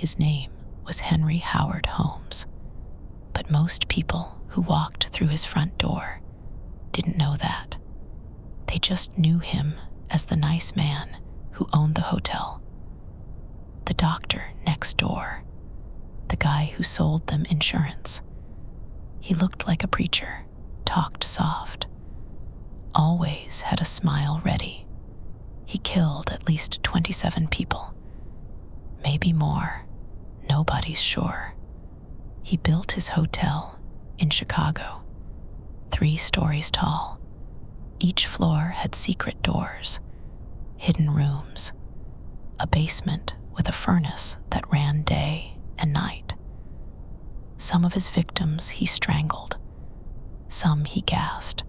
His name was Henry Howard Holmes, but most people who walked through his front door didn't know that. They just knew him as the nice man who owned the hotel, the doctor next door, the guy who sold them insurance. He looked like a preacher, talked soft, always had a smile ready. He killed at least 27 people, maybe more, nobody's sure. He built his hotel in Chicago, 3 stories tall. Each floor had secret doors, hidden rooms, a basement with a furnace that ran day and night. Some of his victims he strangled, some he gassed.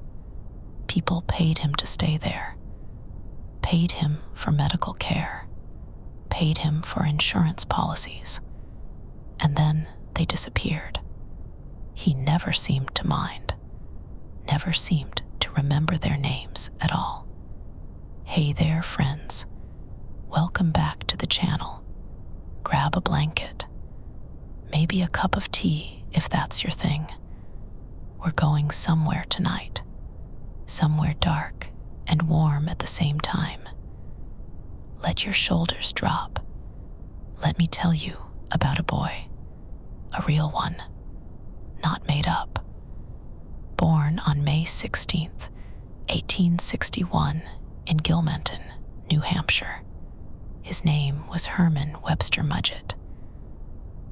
People paid him to stay there, paid him for medical care, paid him for insurance policies, and then they disappeared. He never seemed to mind, never seemed to remember their names at all. Hey there, friends. Welcome back to the channel. Grab a blanket, maybe a cup of tea if that's your thing. We're going somewhere tonight, somewhere dark and warm at the same time. Let your shoulders drop. Let me tell you about a boy, a real one, not made up. Born on May 16th, 1861 in Gilmanton, New Hampshire. His name was Herman Webster Mudgett,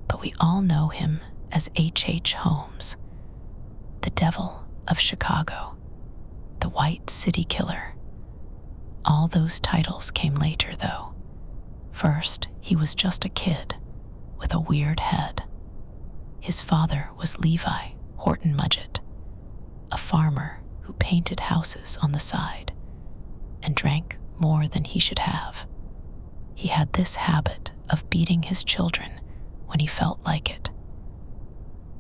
but we all know him as H. Holmes, the Devil of Chicago, the White City Killer. All those titles came later, though. First, he was just a kid with a weird head. His father was Levi Horton Mudgett, a farmer who painted houses on the side and drank more than he should have. He had this habit of beating his children when he felt like it.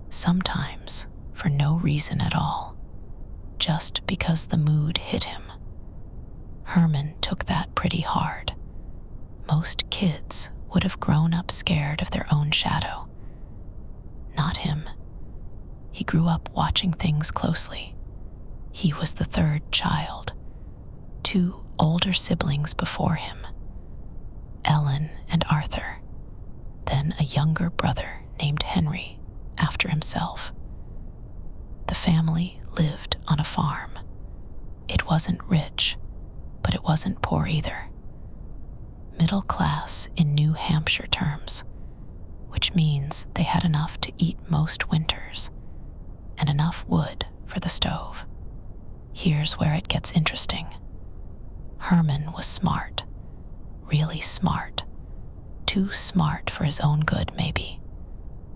Sometimes for no reason at all, just because the mood hit him. Herman took that pretty hard. Most kids would have grown up scared of their own shadow. Not him. He grew up watching things closely. He was the 3rd child, 2 older siblings before him, Ellen and Arthur, then a younger brother named Henry after himself. The family lived on a farm. It wasn't rich, but it wasn't poor either. Middle class in New Hampshire terms, which means they had enough to eat most winters and enough wood for the stove. Here's where it gets interesting. Herman was smart, really smart, too smart for his own good, maybe.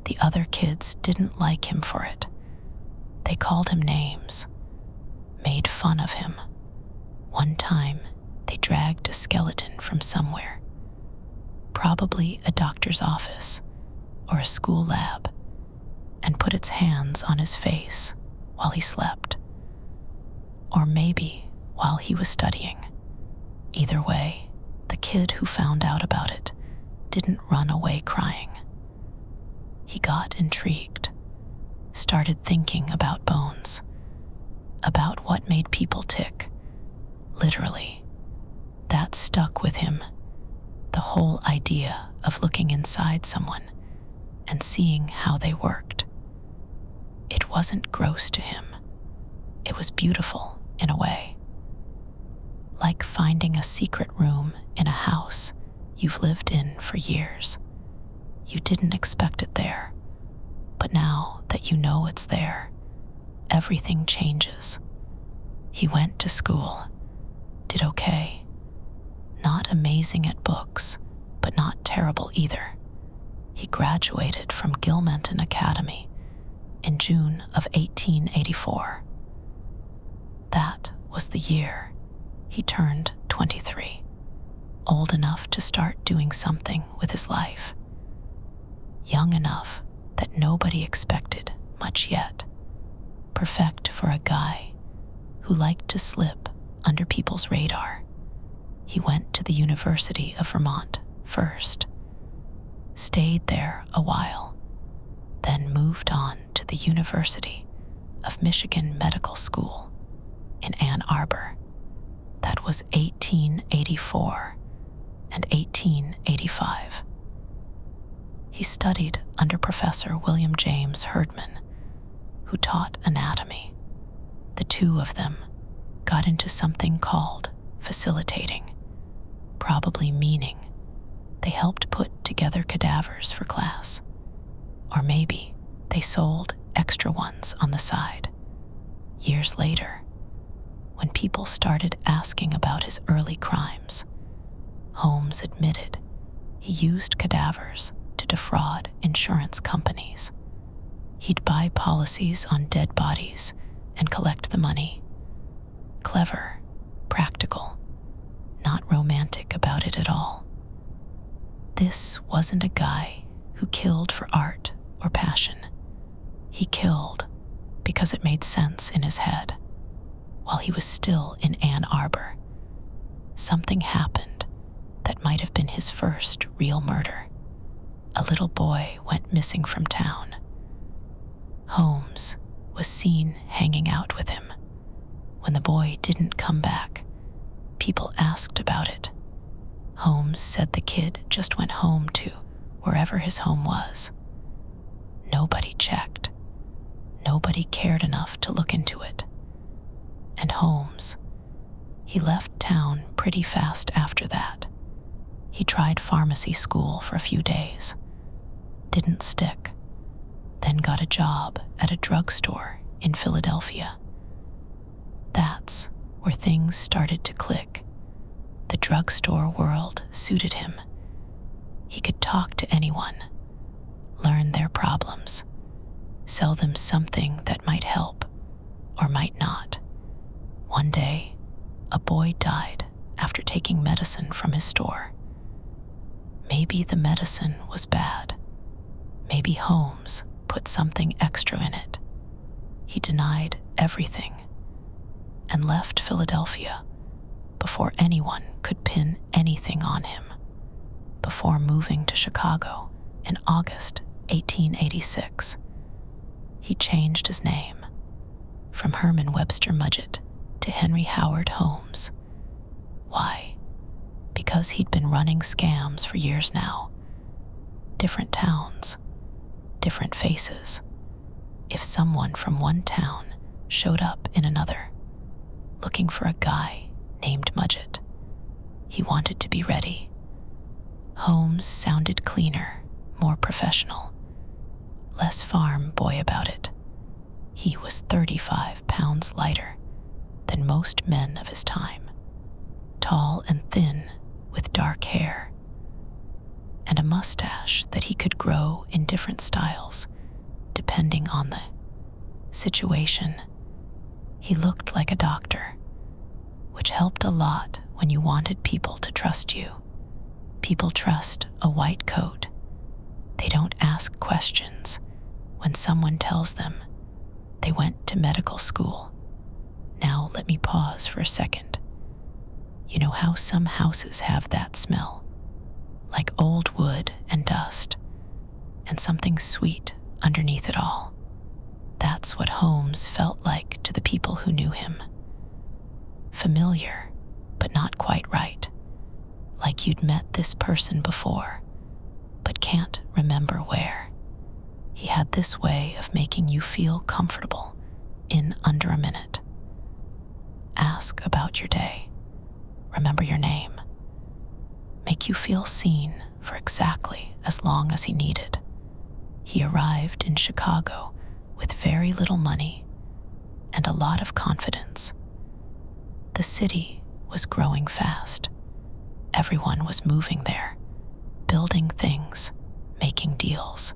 The other kids didn't like him for it. They called him names, made fun of him. One time, they dragged a skeleton from somewhere, probably a doctor's office or a school lab, and put its hands on his face while he slept. Or maybe while he was studying. Either way, the kid who found out about it didn't run away crying. He got intrigued, started thinking about bones, about what made people tick, literally. That stuck with him, the whole idea of looking inside someone and seeing how they worked. It wasn't gross to him. It was beautiful in a way. Like finding a secret room in a house you've lived in for years. You didn't expect it there, but now that you know it's there, everything changes. He went to school, did okay. Not amazing at books, but not terrible either. He graduated from Gilmanton Academy in June of 1884. That was the year he turned 23, old enough to start doing something with his life. Young enough that nobody expected much yet. Perfect for a guy who liked to slip under people's radar. He went to the University of Vermont first. stayed there a while, then moved on to the University of Michigan Medical School in Ann Arbor. That was 1884 and 1885. He studied under Professor William James Herdman, who taught anatomy. The two of them got into something called facilitating, probably meaning they helped put together cadavers for class. Or maybe they sold extra ones on the side. Years later, when people started asking about his early crimes, Holmes admitted he used cadavers to defraud insurance companies. He'd buy policies on dead bodies and collect the money. Clever, practical, not romantic about it at all. This wasn't a guy who killed for art or passion. He killed because it made sense in his head. While he was still in Ann Arbor, something happened that might have been his first real murder. A little boy went missing from town. Holmes was seen hanging out with him. When the boy didn't come back, people asked about it. Holmes said the kid just went home to wherever his home was. Nobody checked. Nobody cared enough to look into it. And Holmes, he left town pretty fast after that. He tried pharmacy school for a few days. Didn't stick. Then got a job at a drugstore in Philadelphia. That's where things started to click. The drugstore world suited him. He could talk to anyone, learn their problems, sell them something that might help or might not. One day, a boy died after taking medicine from his store. Maybe the medicine was bad. Maybe Holmes put something extra in it. He denied everything and left Philadelphia before anyone could pin anything on him. Before moving to Chicago in August 1886, he changed his name from Herman Webster Mudgett to Henry Howard Holmes. Why? Because he'd been running scams for years now. Different towns, different faces. If someone from one town showed up in another, looking for a guy named Mudgett, he wanted to be ready. Holmes sounded cleaner, more professional, less farm boy about it. He was 35 pounds lighter than most men of his time, tall and thin with dark hair, and a mustache that he could grow in different styles depending on the situation. He looked like a doctor, which helped a lot when you wanted people to trust you. People trust a white coat. They don't ask questions when someone tells them they went to medical school. Now let me pause for a second. You know how some houses have that smell, like old wood and dust, and something sweet underneath it all? That's what Holmes felt like to the people who knew him. Familiar, but not quite right. Like you'd met this person before, but can't remember where. He had this way of making you feel comfortable in under a minute. Ask about your day. Remember your name. Make you feel seen for exactly as long as he needed. He arrived in Chicago with very little money and a lot of confidence. The city was growing fast. Everyone was moving there, building things, making deals.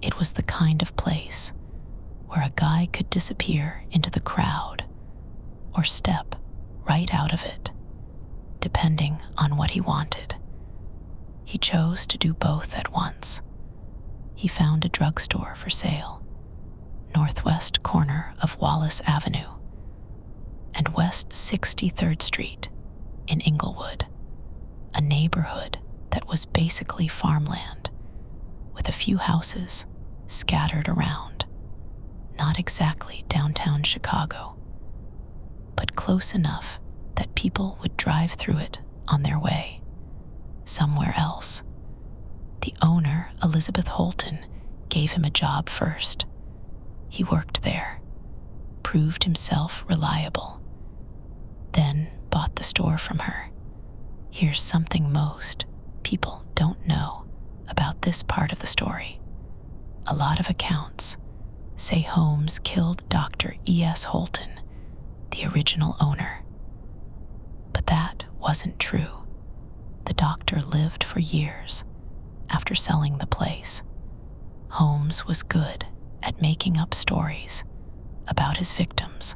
It was the kind of place where a guy could disappear into the crowd or step right out of it, depending on what he wanted. He chose to do both at once. He found a drugstore for sale, northwest corner of Wallace Avenue and West 63rd Street in Inglewood, a neighborhood that was basically farmland few houses scattered around, not exactly downtown Chicago, but close enough that people would drive through it on their way somewhere else. The owner, Elizabeth Holton, gave him a job first. He worked there, proved himself reliable, then bought the store from her. Here's something most people don't know about this part of the story. A lot of accounts say Holmes killed Dr. E.S. Holton, the original owner. But that wasn't true. The doctor lived for years after selling the place. Holmes was good at making up stories about his victims.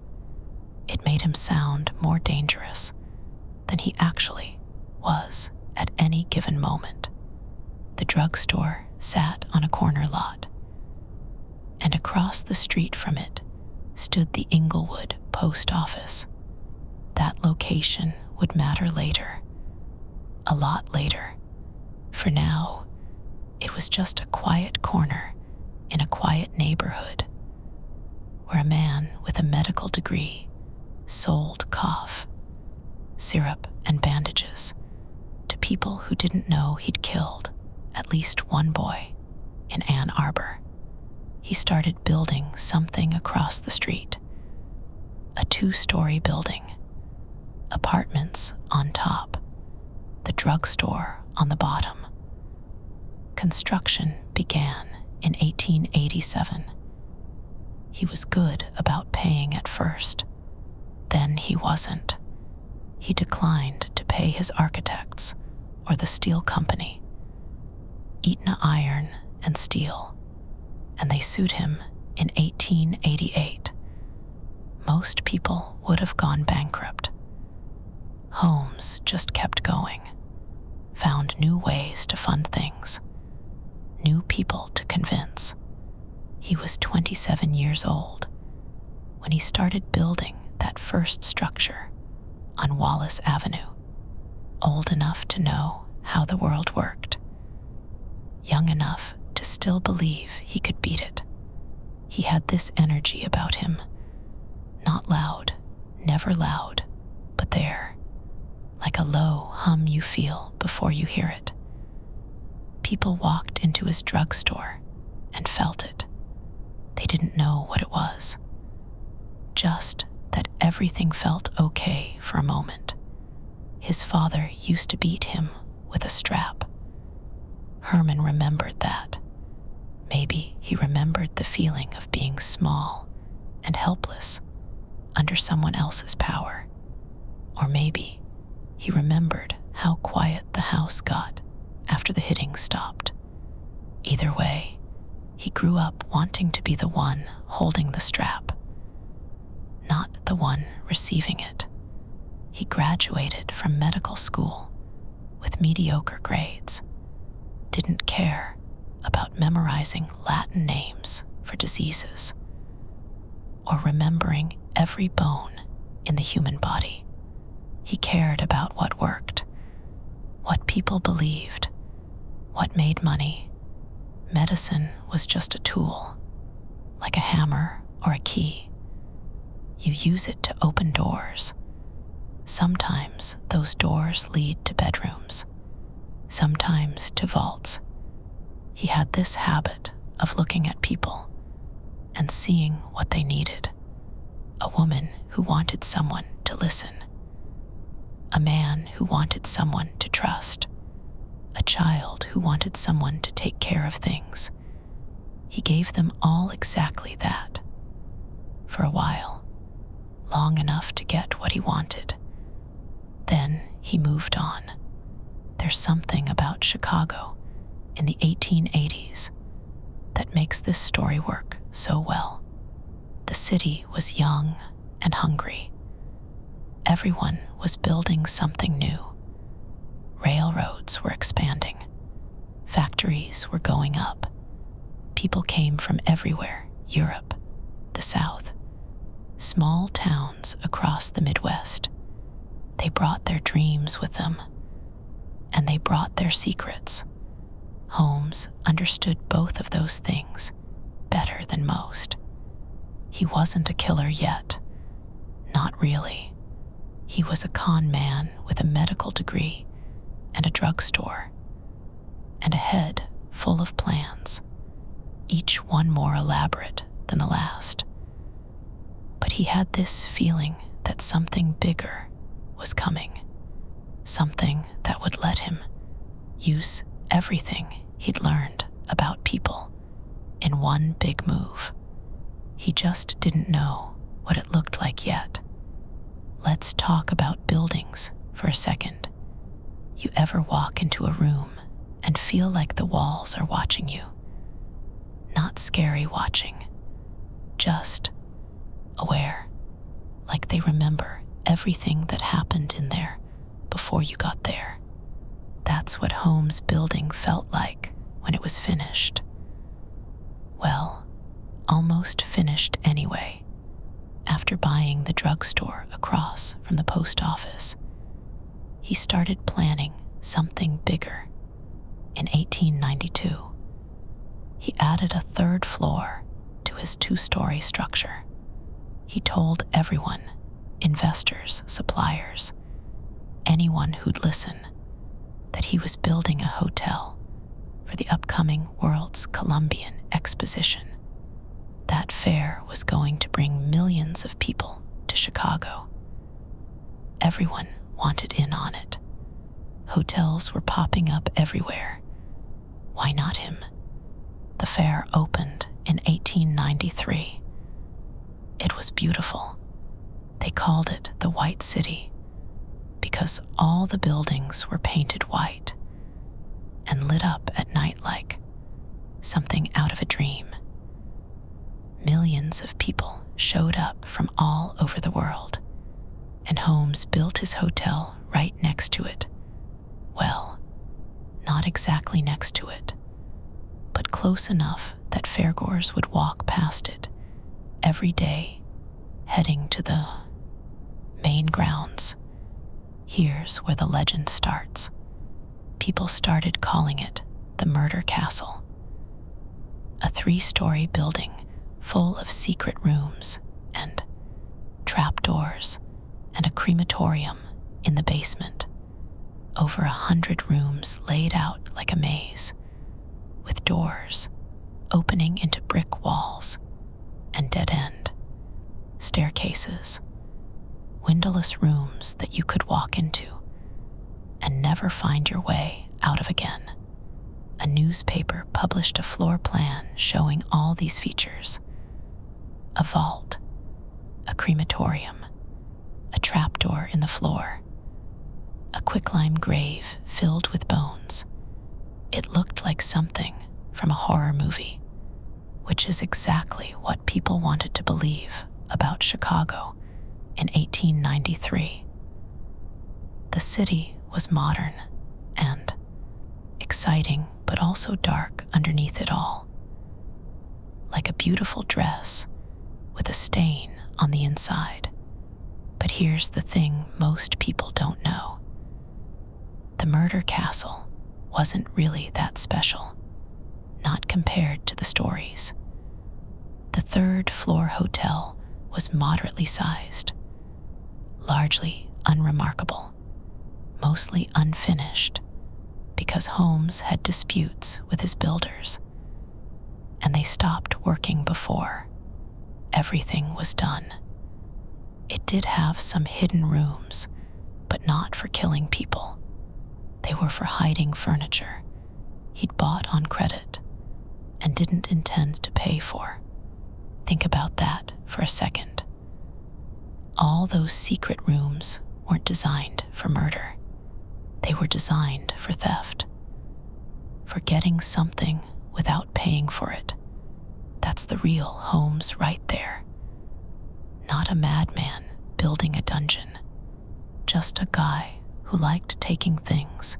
It made him sound more dangerous than he actually was at any given moment. The drugstore sat on a corner lot, and across the street from it stood the Inglewood post office. That location would matter later, a lot later. For now, it was just a quiet corner in a quiet neighborhood where a man with a medical degree sold cough, syrup, and bandages to people who didn't know he'd killed at least one boy in Ann Arbor. He started building something across the street, a 2-story building, apartments on top, the drugstore on the bottom. Construction began in 1887. He was good about paying at first. Then he wasn't. He declined to pay his architects or the steel company, Eaton Iron and Steel, and they sued him in 1888. Most people would have gone bankrupt. Holmes just kept going, found new ways to fund things, new people to convince. He was 27 years old when he started building that first structure on Wallace Avenue, old enough to know how the world worked, young enough to still believe he could beat it. He had this energy about him, not loud, never loud, but there, like a low hum you feel before you hear it. People walked into his drugstore and felt it. They didn't know what it was, just that everything felt okay for a moment. His father used to beat him with a strap. Herman remembered that. Maybe he remembered the feeling of being small and helpless under someone else's power. Or maybe he remembered how quiet the house got after the hitting stopped. Either way, he grew up wanting to be the one holding the strap, not the one receiving it. He graduated from medical school with mediocre grades, didn't care about memorizing Latin names for diseases or remembering every bone in the human body. He cared about what worked, what people believed, what made money. Medicine was just a tool, like a hammer or a key. You use it to open doors. Sometimes those doors lead to bedrooms, sometimes to vaults. He had this habit of looking at people and seeing what they needed. A woman who wanted someone to listen, a man who wanted someone to trust, a child who wanted someone to take care of things. He gave them all exactly that. For a while, long enough to get what he wanted. Then he moved on. There's something about Chicago in the 1880s that makes this story work so well. The city was young and hungry. Everyone was building something new. Railroads were expanding. Factories were going up. People came from everywhere, Europe, the South, small towns across the Midwest. They brought their dreams with them, and they brought their secrets. Holmes understood both of those things better than most. He wasn't a killer yet. Not really. He was a con man with a medical degree and a drugstore, and a head full of plans, each one more elaborate than the last. But he had this feeling that something bigger was coming, something that would let him use everything he'd learned about people in one big move. He just didn't know what it looked like yet. Let's talk about buildings for a second. You ever walk into a room and feel like the walls are watching you? Not scary watching, just aware, like they remember everything that happened in there before you got there. That's what Holmes' building felt like when it was finished. Well, almost finished anyway. After buying the drugstore across from the post office, he started planning something bigger. In 1892, he added a third floor to his two-story structure. He told everyone, investors, suppliers, anyone who'd listen, that he was building a hotel for the upcoming World's Columbian Exposition. That fair was going to bring millions of people to Chicago. Everyone wanted in on it. Hotels were popping up everywhere. Why not him? The fair opened in 1893. It was beautiful. They called it the White City because all the buildings were painted white and lit up at night like something out of a dream. Millions of people showed up from all over the world, and Holmes built his hotel right next to it. Well, not exactly next to it, but close enough that fairgoers would walk past it every day, heading to the main grounds. Here's where the legend starts. People started calling it the Murder Castle, a 3-story building full of secret rooms and trapdoors and a crematorium in the basement. Over 100 rooms laid out like a maze, with doors opening into brick walls and dead-end staircases, windowless rooms that you could walk into and never find your way out of again. A newspaper published a floor plan showing all these features: a vault, a crematorium, a trapdoor in the floor, a quicklime grave filled with bones. It looked like something from a horror movie, which is exactly what people wanted to believe about Chicago in 1893. The city was modern and exciting, but also dark underneath it all, like a beautiful dress with a stain on the inside. But here's the thing most people don't know. The Murder Castle wasn't really that special, not compared to the stories. The 3rd floor hotel was moderately sized, largely unremarkable, mostly unfinished, because Holmes had disputes with his builders, and they stopped working before everything was done. It did have some hidden rooms, but not for killing people. They were for hiding furniture he'd bought on credit and didn't intend to pay for. Think about that for a second. All those secret rooms weren't designed for murder. They were designed for theft, for getting something without paying for it. That's the real Holmes right there. Not a madman building a dungeon, just a guy who liked taking things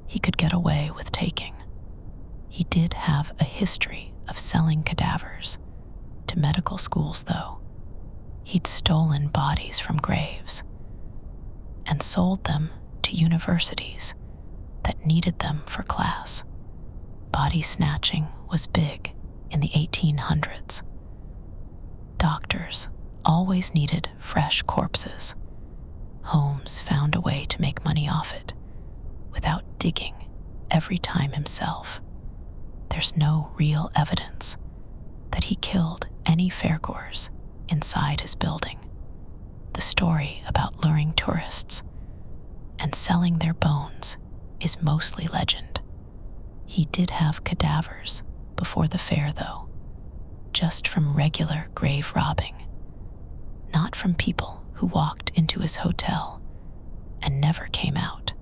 he could get away with taking. He did have a history of selling cadavers to medical schools, though. He'd stolen bodies from graves and sold them to universities that needed them for class. Body snatching was big in the 1800s. Doctors always needed fresh corpses. Holmes found a way to make money off it without digging every time himself. There's no real evidence that he killed any fairgoers inside his building. The story about luring tourists and selling their bones is mostly legend. He did have cadavers before the fair, though, just from regular grave robbing, not from people who walked into his hotel and never came out.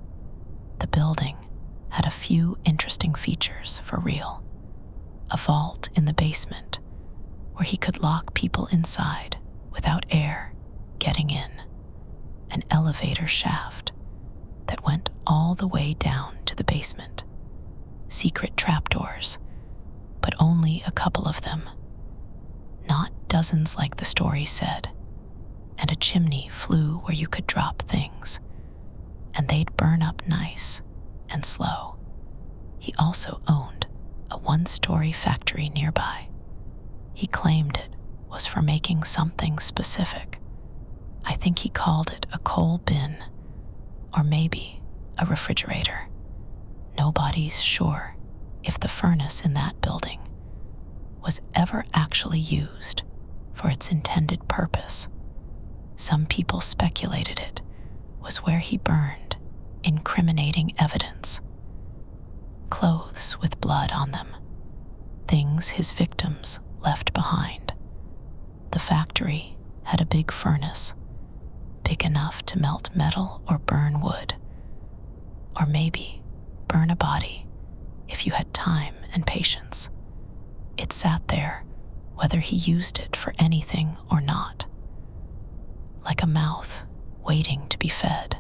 The building had a few interesting features for real. A vault in the basement where he could lock people inside without air getting in. An elevator shaft that went all the way down to the basement. Secret trapdoors, but only a couple of them. Not dozens like the story said. And a chimney flue where you could drop things, and they'd burn up nice and slow. He also owned a one-story factory nearby. He claimed it was for making something specific. I think he called it a coal bin, or maybe a refrigerator. Nobody's sure if the furnace in that building was ever actually used for its intended purpose. Some people speculated it was where he burned incriminating evidence. Clothes with blood on them, things his victims left behind. The factory had a big furnace, big enough to melt metal or burn wood, or maybe burn a body if you had time and patience. It sat there whether he used it for anything or not. Like a mouth waiting to be fed.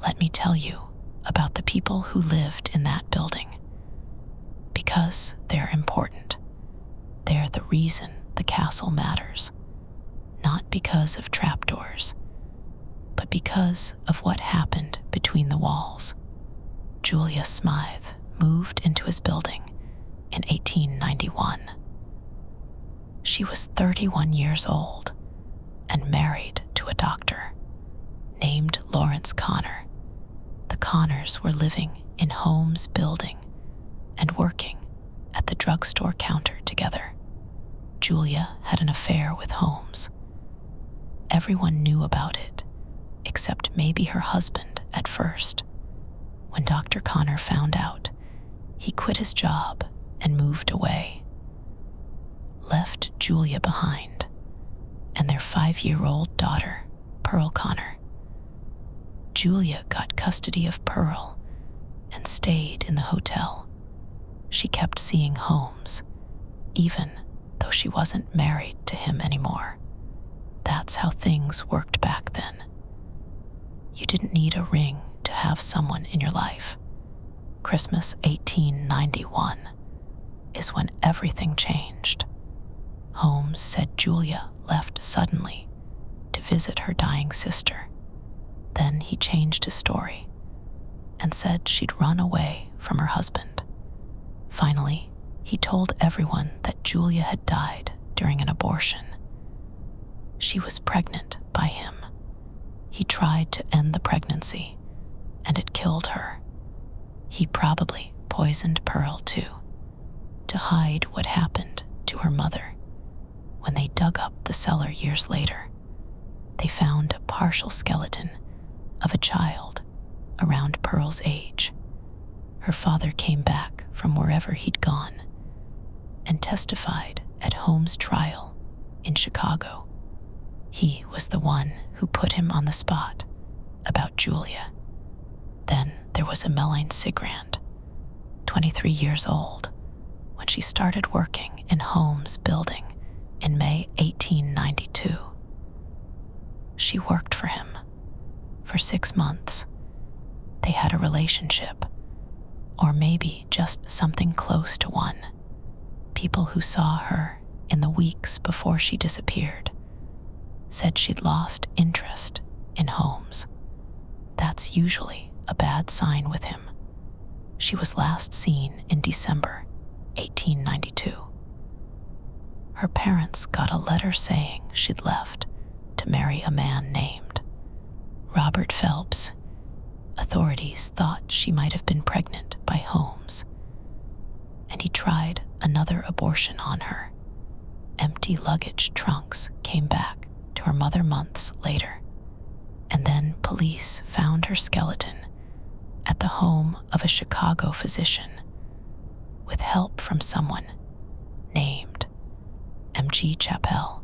Let me tell you about the people who lived in that building. Because they're important. They're the reason the castle matters. Not because of trapdoors, but because of what happened between the walls. Julia Smythe moved into his building in 1891. She was 31 years old and married to a doctor named Lawrence Connor. The Connors were living in Holmes' building and working at the drugstore counter together. Julia had an affair with Holmes. Everyone knew about it, except maybe her husband at first. When Dr. Connor found out, he quit his job and moved away. Left Julia behind and their 5-year-old daughter, Pearl Connor. Julia got custody of Pearl and stayed in the hotel. She kept seeing Holmes, even though she wasn't married to him anymore. That's how things worked back then. You didn't need a ring to have someone in your life. Christmas 1891 is when everything changed. Holmes said Julia left suddenly to visit her dying sister. Then he changed his story and said she'd run away from her husband. Finally, he told everyone that Julia had died during an abortion. She was pregnant by him. He tried to end the pregnancy, and it killed her. He probably poisoned Pearl too, to hide what happened to her mother. When they dug up the cellar years later, they found a partial skeleton of a child around Pearl's age. Her father came back from wherever he'd gone and testified at Holmes' trial in Chicago. He was the one who put him on the spot about Julia. Then there was Emmeline Sigrand, 23 years old, when she started working in Holmes' building in May 1892. She worked for him for 6 months. They had a relationship, or maybe just something close to one. People who saw her in the weeks before she disappeared said she'd lost interest in Holmes. That's usually a bad sign with him. She was last seen in December 1892. Her parents got a letter saying she'd left to marry a man named Robert Phelps. Authorities thought she might have been pregnant by Holmes, and he tried another abortion on her. Empty luggage trunks came back to her mother months later, and then police found her skeleton at the home of a Chicago physician with help from someone named M.G. Chappell,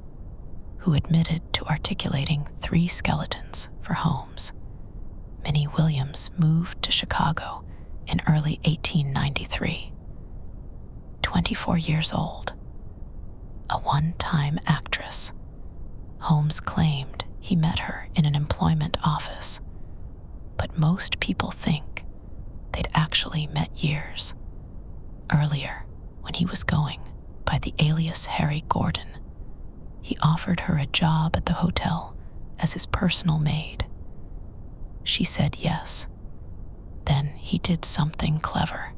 who admitted to articulating 3 skeletons for Holmes. Minnie Williams moved to Chicago in early 1893. 24 years old, a one-time actress, Holmes claimed he met her in an employment office, but most people think they'd actually met years earlier when he was going by the alias Harry Gordon. He offered her a job at the hotel as his personal maid. She said yes. Then he did something clever.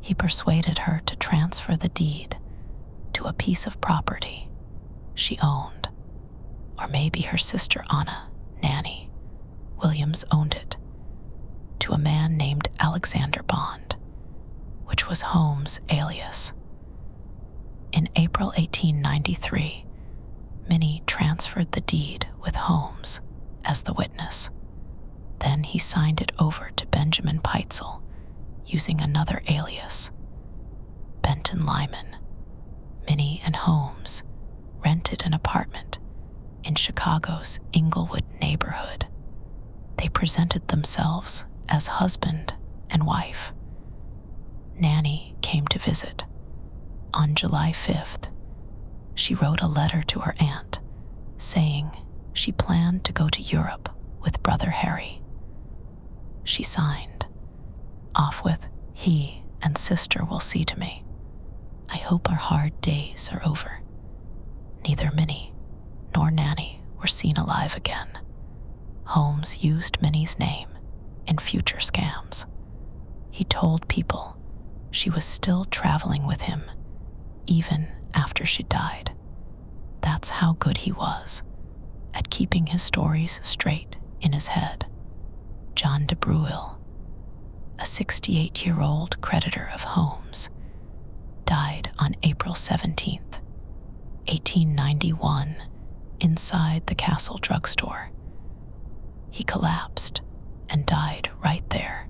He persuaded her to transfer the deed to a piece of property she owned, or maybe her sister Anna, Nanny Williams, owned it, to a man named Alexander Bond, which was Holmes' alias. In April 1893, Minnie transferred the deed with Holmes as the witness. Then he signed it over to Benjamin Peitzel using another alias, Benton Lyman. Minnie and Holmes rented an apartment in Chicago's Inglewood neighborhood. They presented themselves as husband and wife. Nanny came to visit. On July 5th, she wrote a letter to her aunt saying she planned to go to Europe with brother Harry. She signed, "Off with, he and sister will see to me. I hope our hard days are over." Neither Minnie nor Nanny were seen alive again. Holmes used Minnie's name in future scams. He told people she was still traveling with him even after she died. That's how good he was at keeping his stories straight in his head. John de Bruil, a 68-year-old creditor of Holmes, died on April 17th, 1891, inside the Castle drugstore. He collapsed and died right there.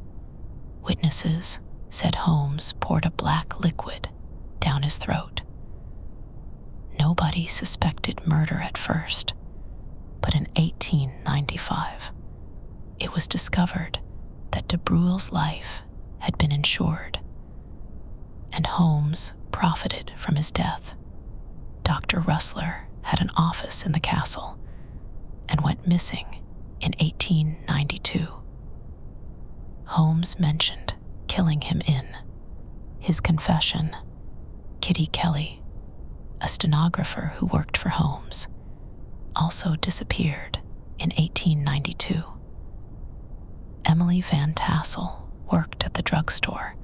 Witnesses said Holmes poured a black liquid down his throat. Nobody suspected murder at first, but in 1895, it was discovered that de Bruil's life had been insured, and Holmes profited from his death. Dr. Rustler had an office in the castle and went missing in 1892. Holmes mentioned killing him in his confession. Kitty Kelly, a stenographer who worked for Holmes, also disappeared in 1892. Emily Van Tassel worked at the drugstore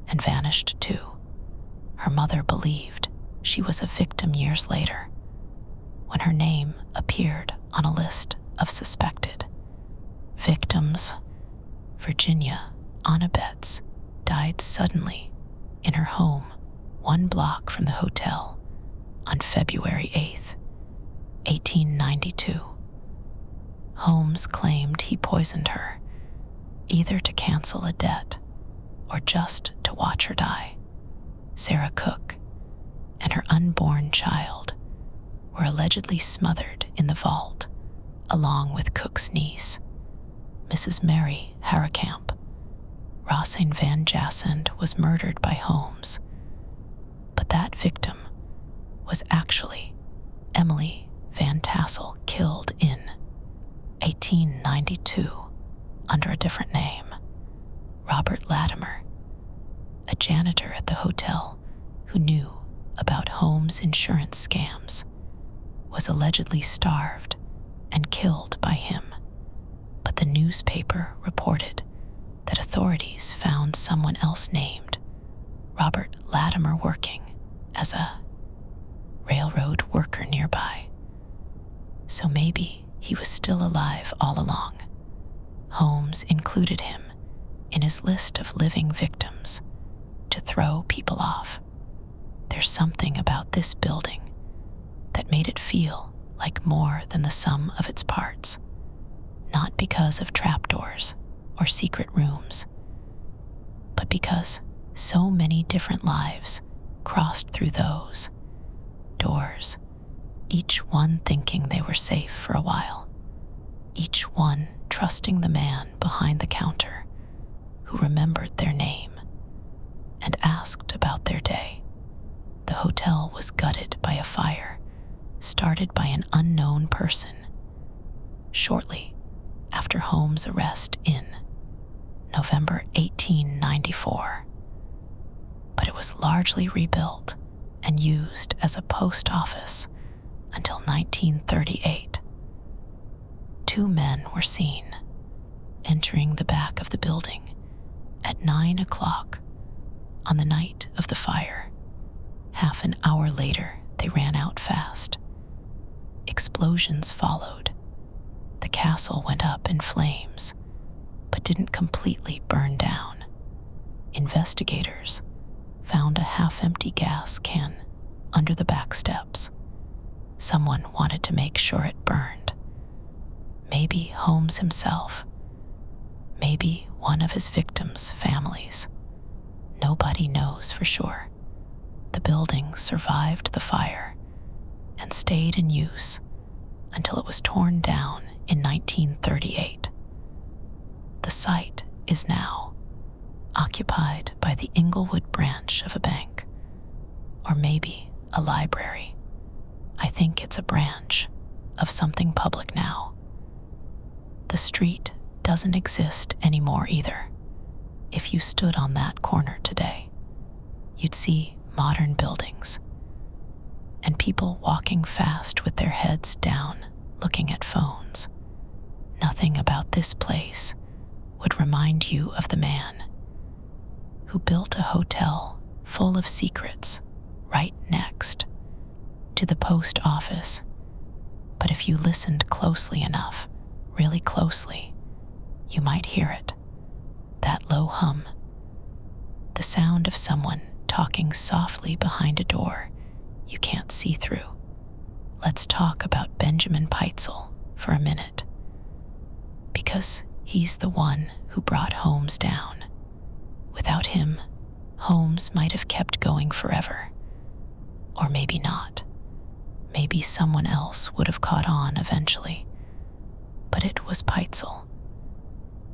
and vanished too. Her mother believed she was a victim years later, when her name appeared on a list of suspected victims. Virginia Anna Betts died suddenly in her home 1 block from the hotel on February 8th, 1892. Holmes claimed he poisoned her, either to cancel a debt or just to watch her die. Sarah Cook and her unborn child were allegedly smothered in the vault, along with Cook's niece, Mrs. Mary Harricamp. Rossane Van Jassend was murdered by Holmes, but that victim was actually Emily Van Tassel, killed in 1892 under a different name. Robert Latimer, a janitor at the hotel who knew about Holmes' insurance scams, was allegedly starved and killed by him, but the newspaper reported that authorities found someone else named Robert Latimer working as a railroad worker nearby. So maybe he was still alive all along. Holmes included him in his list of living victims to throw people off. There's something about this building that made it feel like more than the sum of its parts, not because of trapdoors or secret rooms, but because so many different lives crossed through those doors, each one thinking they were safe for a while, each one trusting the man behind the counter who remembered their name and asked about their day. The hotel was gutted by a fire started by an unknown person shortly after Holmes' arrest in November 1894. But it was largely rebuilt and used as a post office until 1938. Two men were seen entering the back of the building at 9 o'clock on the night of the fire. Half an hour later, they ran out fast. Explosions followed. The castle went up in flames, but didn't completely burn down. Investigators found a half-empty gas can under the back steps. Someone wanted to make sure it burned. Maybe Holmes himself. Maybe one of his victims' families. Nobody knows for sure. The building survived the fire and stayed in use until it was torn down in 1938. The site is now occupied by the Inglewood branch of a bank, or maybe a library. I think it's a branch of something public now. The street doesn't exist anymore either. If you stood on that corner today, you'd see modern buildings and people walking fast with their heads down, looking at phones. Nothing about this place would remind you of the man who built a hotel full of secrets right next to the post office. But if you listened closely enough, really closely, you might hear it. That low hum. The sound of someone talking softly behind a door you can't see through. Let's talk about Benjamin Pitezel for a minute, because he's the one who brought Holmes down. Without him, Holmes might have kept going forever. Or maybe not. Maybe someone else would have caught on eventually. But it was Pitezel.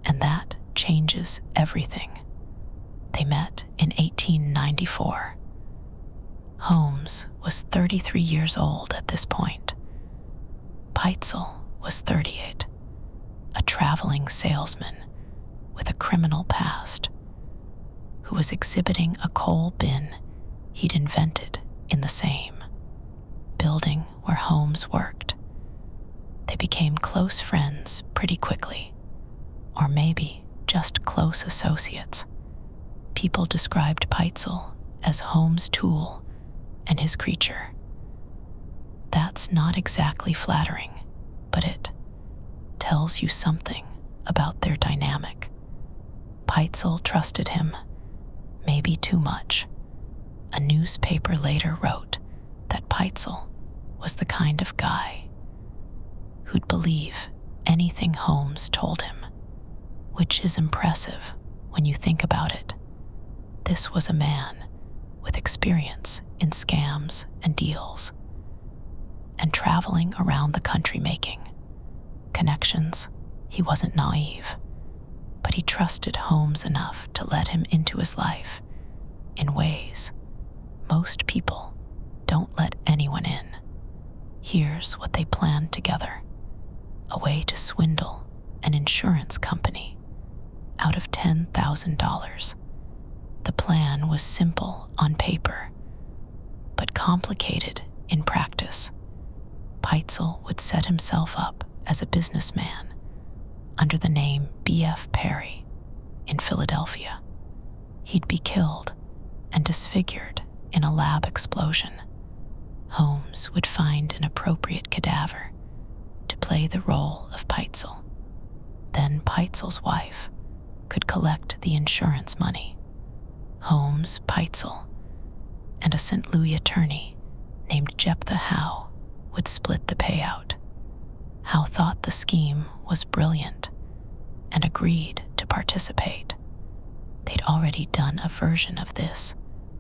And that changes everything. They met in 1894. Holmes was 33 years old at this point. Pitezel was 38, a traveling salesman with a criminal past who was exhibiting a coal bin he'd invented in the same building where Holmes worked. They became close friends pretty quickly, or maybe just close associates. People described Pitezel as Holmes' tool and his creature. That's not exactly flattering, but it tells you something about their dynamic. Pitezel trusted him, maybe too much. A newspaper later wrote that Pitezel was the kind of guy who'd believe anything Holmes told him, which is impressive when you think about it. This was a man with experience in scams and deals, and traveling around the country making connections. He wasn't naive, but he trusted Holmes enough to let him into his life in ways most people don't let anyone in. Here's what they planned together: a way to swindle an insurance company out of $10,000. The plan was simple on paper, but complicated in practice. Pitezel would set himself up as a businessman under the name B.F. Perry in Philadelphia. He'd be killed and disfigured in a lab explosion. Holmes would find an appropriate cadaver to play the role of Peitzel. Then Peitzel's wife could collect the insurance money. Holmes, Peitzel, and a St. Louis attorney named Jephthah Howe would split the payout. Howe thought the scheme was brilliant and agreed to participate. They'd already done a version of this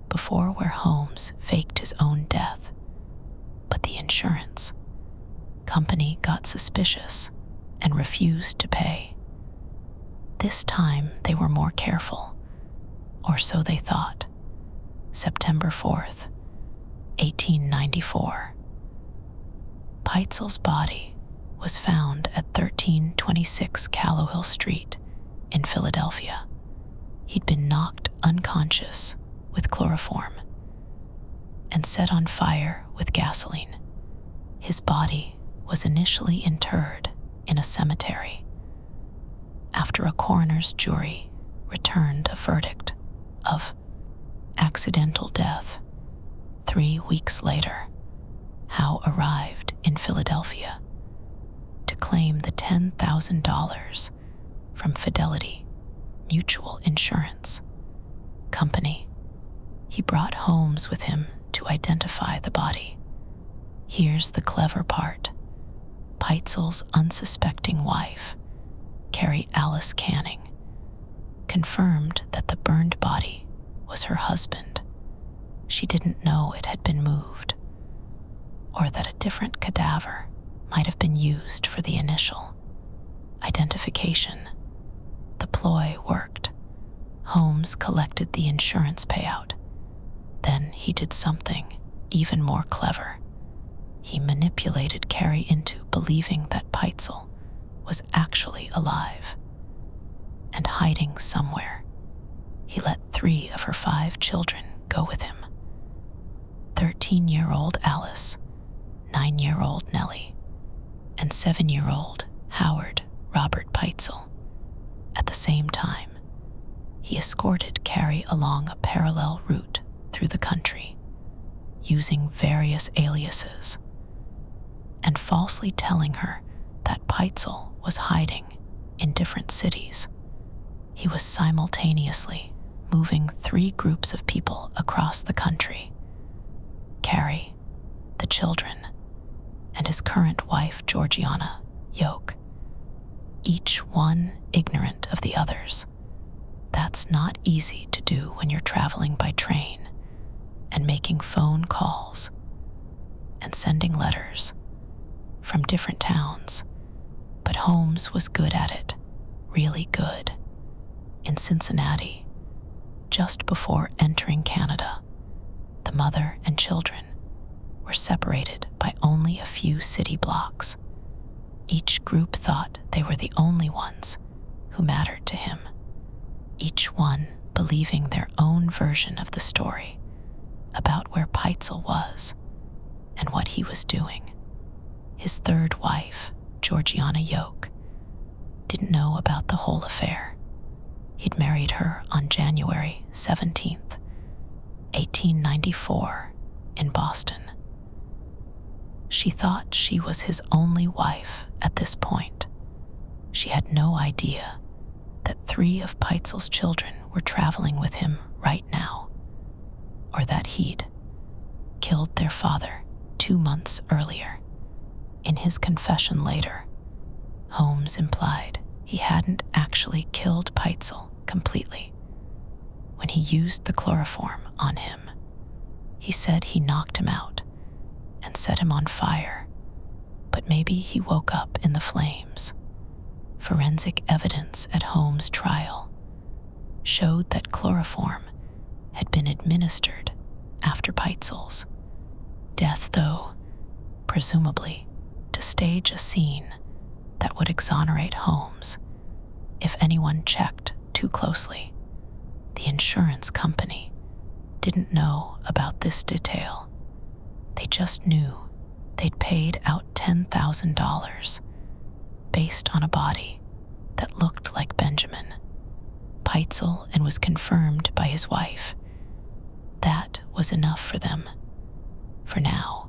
before where Holmes faked his own death. But the insurance company got suspicious and refused to pay. This time they were more careful, or so they thought. September 4th, 1894. Peitzel's body was found at 1326 Callowhill Street in Philadelphia. He'd been knocked unconscious with chloroform and set on fire with gasoline. His body was initially interred in a cemetery. After a coroner's jury returned a verdict of accidental death, 3 weeks later, Howe arrived in Philadelphia to claim the $10,000 from Fidelity Mutual Insurance Company. He brought Holmes with him to identify the body. Here's the clever part. Peitzel's unsuspecting wife, Carrie Alice Canning, confirmed that the burned body was her husband. She didn't know it had been moved, or that a different cadaver might have been used for the initial identification. The ploy worked. Holmes collected the insurance payout. Then he did something even more clever. He manipulated Carrie into believing that Peitzel was actually alive and hiding somewhere. He let 3 of her 5 children go with him: 13-year-old Alice, 9-year-old Nellie, and 7-year-old Howard Robert Peitzel. At the same time, he escorted Carrie along a parallel route through the country, using various aliases, and falsely telling her that Peitzel was hiding in different cities. He was simultaneously moving 3 groups of people across the country: Carrie, the children, and his current wife Georgiana Yoke, each one ignorant of the others. That's not easy to do when you're traveling by train and making phone calls and sending letters from different towns. But Holmes was good at it, really good. In Cincinnati, just before entering Canada, the mother and children were separated by only a few city blocks. Each group thought they were the only ones who mattered to him, each one believing their own version of the story about where Peitzel was and what he was doing. His third wife, Georgiana Yoke, didn't know about the whole affair. He'd married her on January 17th, 1894, in Boston. She thought she was his only wife at this point. She had no idea that 3 of Peitzel's children were traveling with him right now, or that he'd killed their father 2 months earlier. In his confession later, Holmes implied he hadn't actually killed Peitzel completely. When he used the chloroform on him, he said he knocked him out and set him on fire, but maybe he woke up in the flames. Forensic evidence at Holmes' trial showed that chloroform had been administered after Peitzel's death, though presumably to stage a scene that would exonerate Holmes if anyone checked too closely. The insurance company didn't know about this detail. They just knew they'd paid out $10,000 based on a body that looked like Benjamin. Peitzel and was confirmed by his wife. That was enough for them. For now,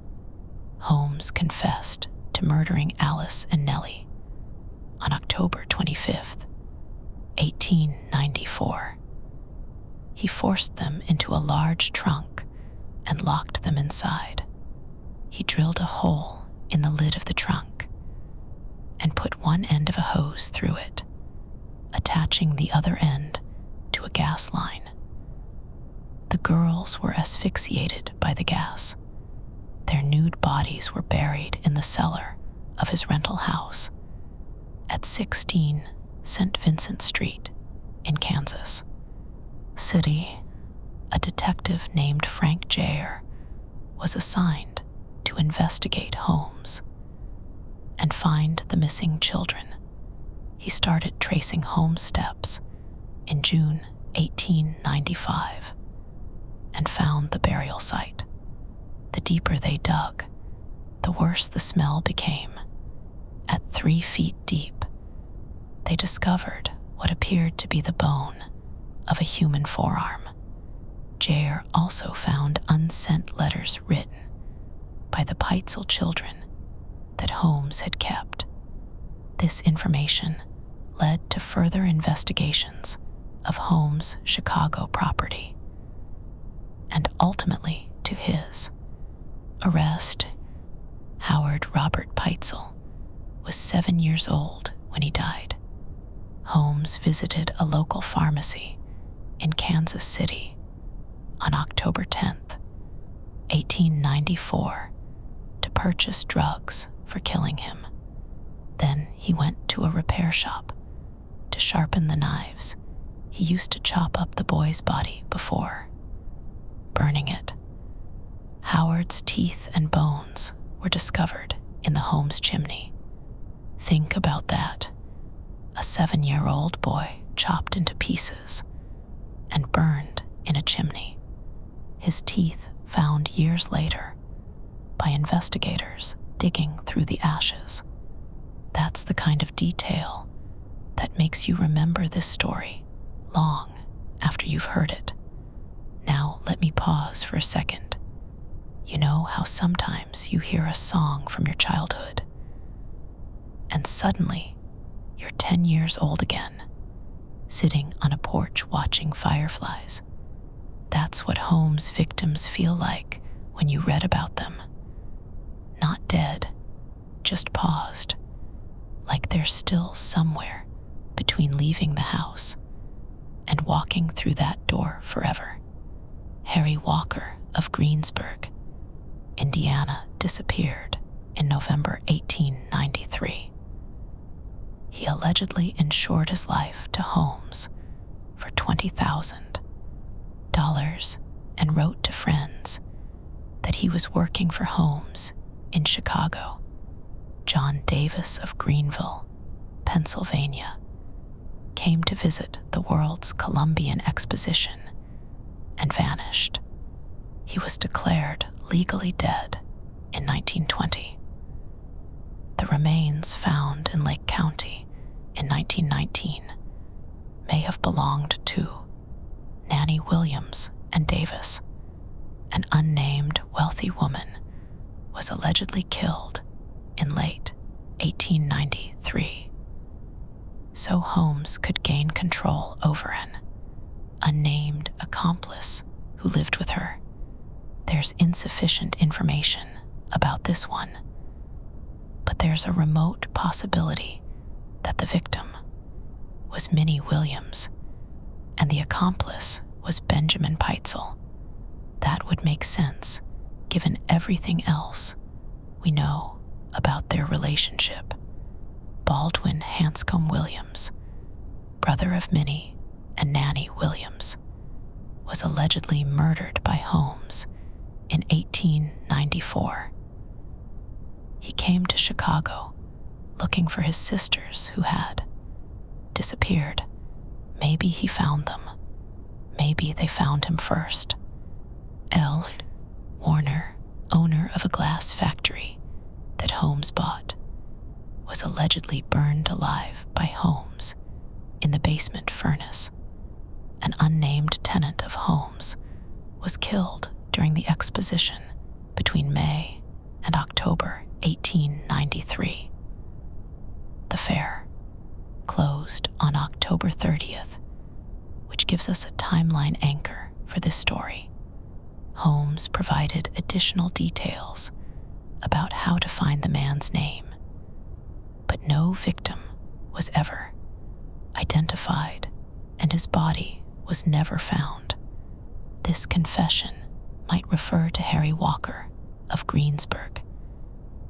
Holmes confessed to murdering Alice and Nellie on October 25th, 1894. He forced them into a large trunk and locked them inside. He drilled a hole in the lid of the trunk and put one end of a hose through it, attaching the other end to a gas line. The girls were asphyxiated by the gas. Their nude bodies were buried in the cellar of his rental house at 16 St. Vincent Street in Kansas City. A detective named Frank Jayer was assigned to investigate Holmes and find the missing children. He started tracing Holmes' steps in June 1895 and found the burial site. The deeper they dug, the worse the smell became. At 3 feet deep, they discovered what appeared to be the bone of a human forearm. Jayer also found unsent letters written by the Peitzel children that Holmes had kept. This information led to further investigations of Holmes' Chicago property and ultimately to his arrest. Howard Robert Peitzel was 7 years old when he died. Holmes visited a local pharmacy in Kansas City on October 10th, 1894, to purchase drugs for killing him. Then he went to a repair shop to sharpen the knives he used to chop up the boy's body before burning it. Howard's teeth and bones were discovered in the Holmes chimney. Think about that. A 7-year-old boy chopped into pieces and burned in a chimney. His teeth found years later by investigators digging through the ashes. That's the kind of detail that makes you remember this story long after you've heard it. Now let me pause for a second. You know how sometimes you hear a song from your childhood, and suddenly you're 10 years old again, sitting on a porch watching fireflies. That's what Holmes' victims feel like when you read about them. Not dead, just paused, like they're still somewhere between leaving the house and walking through that door forever. Harry Walker of Greensburg, Indiana, disappeared in November 1893. He allegedly insured his life to Holmes for $20,000 and wrote to friends that he was working for Holmes in Chicago. John Davis of Greenville, Pennsylvania, came to visit the World's Columbian Exposition and vanished. He was declared legally dead in 1920. The remains found in Lake County in 1919 may have belonged to Nanny Williams and Davis. An unnamed wealthy woman was allegedly killed in late 1893. So Holmes could gain control over an unnamed accomplice who lived with her. There's insufficient information about this one, but there's a remote possibility that the victim was Minnie Williams and the accomplice was Benjamin Peitzel. That would make sense given everything else we know about their relationship. Baldwin Hanscom Williams, brother of Minnie and Nanny Williams, was allegedly murdered by Holmes in 1894. He came to Chicago looking for his sisters who had disappeared. Maybe he found them. Maybe they found him first. L. Warner, owner of a glass factory that Holmes bought, was allegedly burned alive by Holmes in the basement furnace. an unnamed tenant of Holmes, was killed during the exposition between May and October 1893. The fair closed on October 30th, which gives us a timeline anchor for this story. Holmes provided additional details about how to find the man's name, but no victim was ever identified, and his body was never found. This confession might refer to Harry Walker of Greensburg,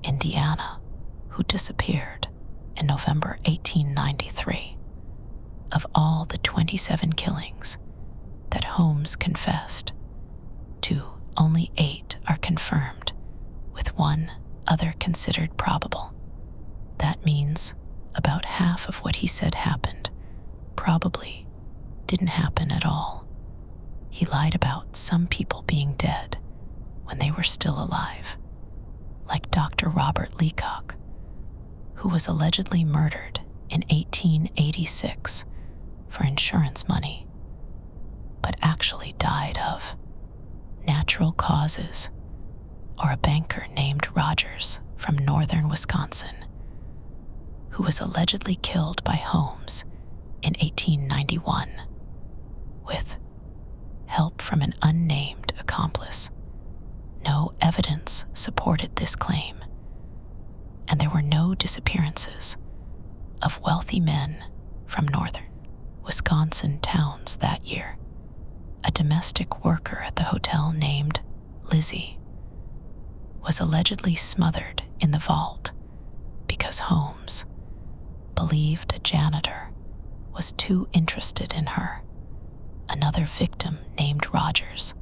Indiana, who disappeared in November 1893. Of all the 27 killings that Holmes confessed to, only 8 are confirmed, with 1 other considered probable. That means about half of what he said happened probably didn't happen at all. He lied about some people being dead when they were still alive, like Dr. Robert Leacock, who was allegedly murdered in 1886 for insurance money, but actually died of natural causes, or a banker named Rogers from northern Wisconsin, who was allegedly killed by Holmes in 1891 with help from an unnamed accomplice. No evidence supported this claim, and there were no disappearances of wealthy men from northern Wisconsin towns that year. A domestic worker at the hotel named Lizzie was allegedly smothered in the vault because Holmes believed a janitor was too interested in her. Another victim named Rogers,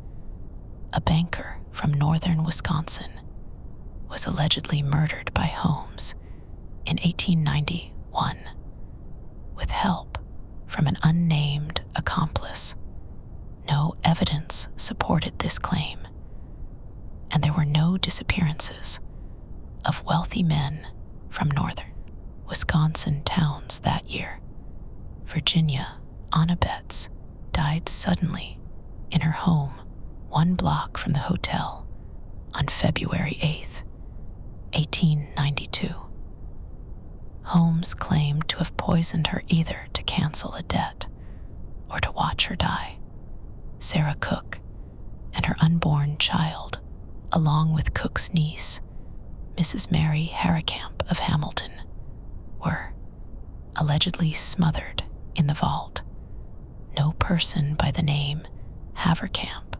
a banker from northern Wisconsin, was allegedly murdered by Holmes in 1891 with help from an unnamed accomplice. No evidence supported this claim, and there were no disappearances of wealthy men from northern Wisconsin towns that year. Virginia Anna Betts died suddenly in her home 1 block from the hotel on February 8th, 1892. Holmes claimed to have poisoned her either to cancel a debt or to watch her die. Sarah Cook and her unborn child, along with Cook's niece, Mrs. Mary Harricamp of Hamilton, were allegedly smothered in the vault. No person by the name Haverkamp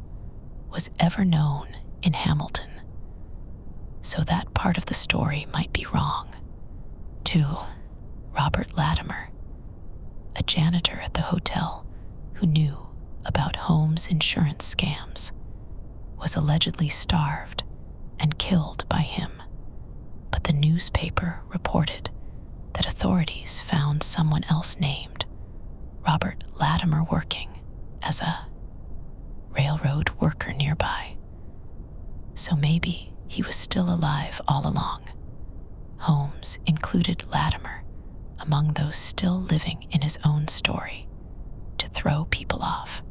was ever known in Hamilton, so that part of the story might be wrong. 2. Robert Latimer, a janitor at the hotel who knew about Holmes' insurance scams, was allegedly starved and killed by him, but the newspaper reported that authorities found someone else named Robert Latimer working as a railroad worker nearby. So maybe he was still alive all along. Holmes included Latimer among those still living in his own story to throw people off.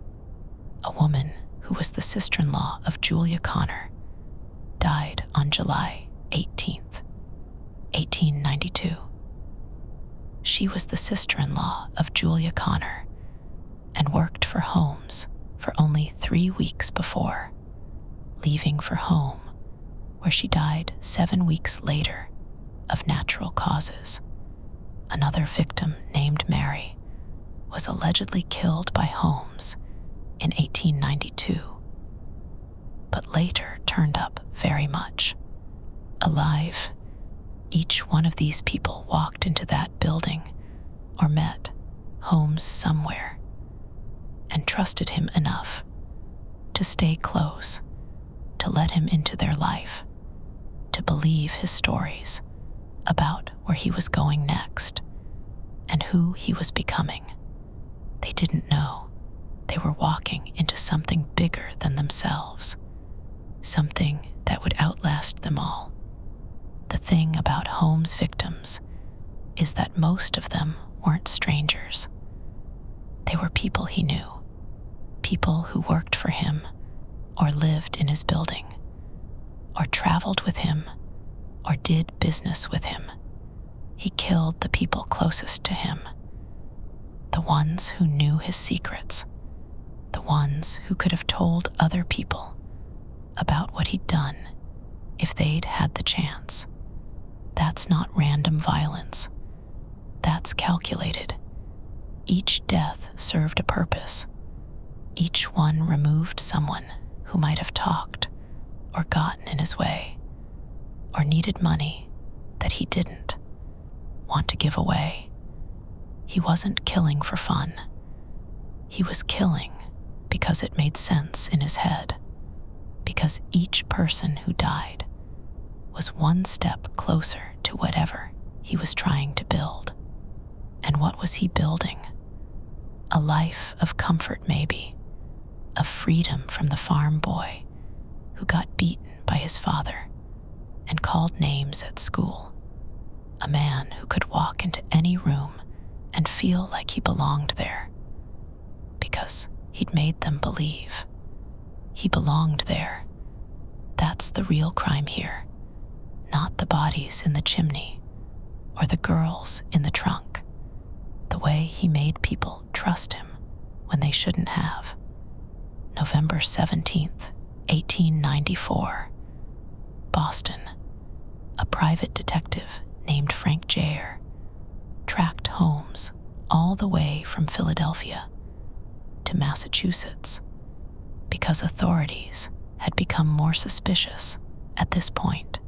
A woman who was the sister-in-law of Julia Connor died on July 18th, 1892. She was the sister-in-law of Julia Connor and worked for Holmes for only 3 weeks before leaving for home, where she died 7 weeks later of natural causes. Another victim named Mary was allegedly killed by Holmes in 1892, but later turned up very much alive. Each one of these people walked into that building or met Holmes somewhere and trusted him enough to stay close, to let him into their life, to believe his stories about where he was going next and who he was becoming. They didn't know they were walking into something bigger than themselves, something that would outlast them all. The thing about Holmes' victims is that most of them weren't strangers. They were people he knew, people who worked for him or lived in his building or traveled with him or did business with him. He killed the people closest to him, the ones who knew his secrets, the ones who could have told other people about what he'd done if they'd had the chance. That's not random violence. That's calculated. Each death served a purpose. Each one removed someone who might have talked or gotten in his way or needed money that he didn't want to give away. He wasn't killing for fun. He was killing because it made sense in his head, because each person who died was one step closer to whatever he was trying to build. And what was he building? A life of comfort, maybe, of freedom from the farm boy who got beaten by his father and called names at school, a man who could walk into any room and feel like he belonged there because he'd made them believe he belonged there. That's the real crime here, not the bodies in the chimney or the girls in the trunk. The way he made people trust him when they shouldn't have. November 17th, 1894. Boston. A private detective named Frank Jayer tracked Holmes all the way from Philadelphia to Massachusetts because authorities had become more suspicious at this point,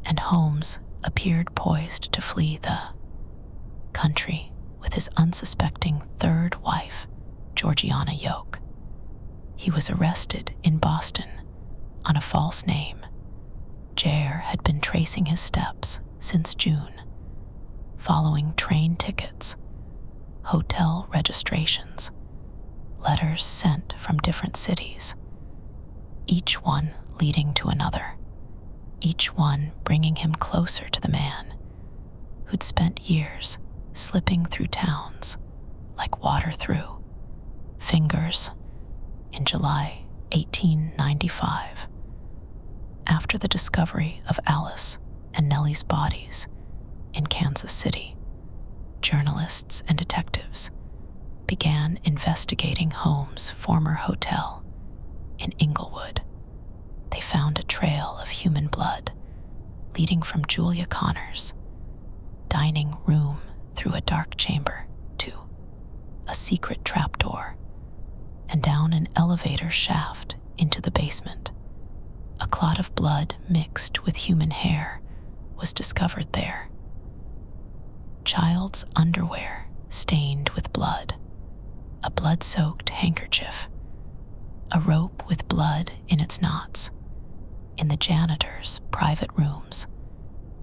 and Holmes appeared poised to flee the country with his unsuspecting third wife, Georgiana Yoke. He was arrested in Boston on a false name. Jayer had been tracing his steps since June, following train tickets, hotel registrations, letters sent from different cities, each one leading to another, each one bringing him closer to the man who'd spent years slipping through towns like water through fingers. In July 1895, after the discovery of Alice and Nellie's bodies in Kansas City, journalists and detectives began investigating Holmes' former hotel in Inglewood. They found a trail of human blood leading from Julia Connor's dining room through a dark chamber to a secret trapdoor and down an elevator shaft into the basement. A clot of blood mixed with human hair was discovered there. Child's underwear stained with blood, a blood-soaked handkerchief, a rope with blood in its knots. In the janitor's private rooms,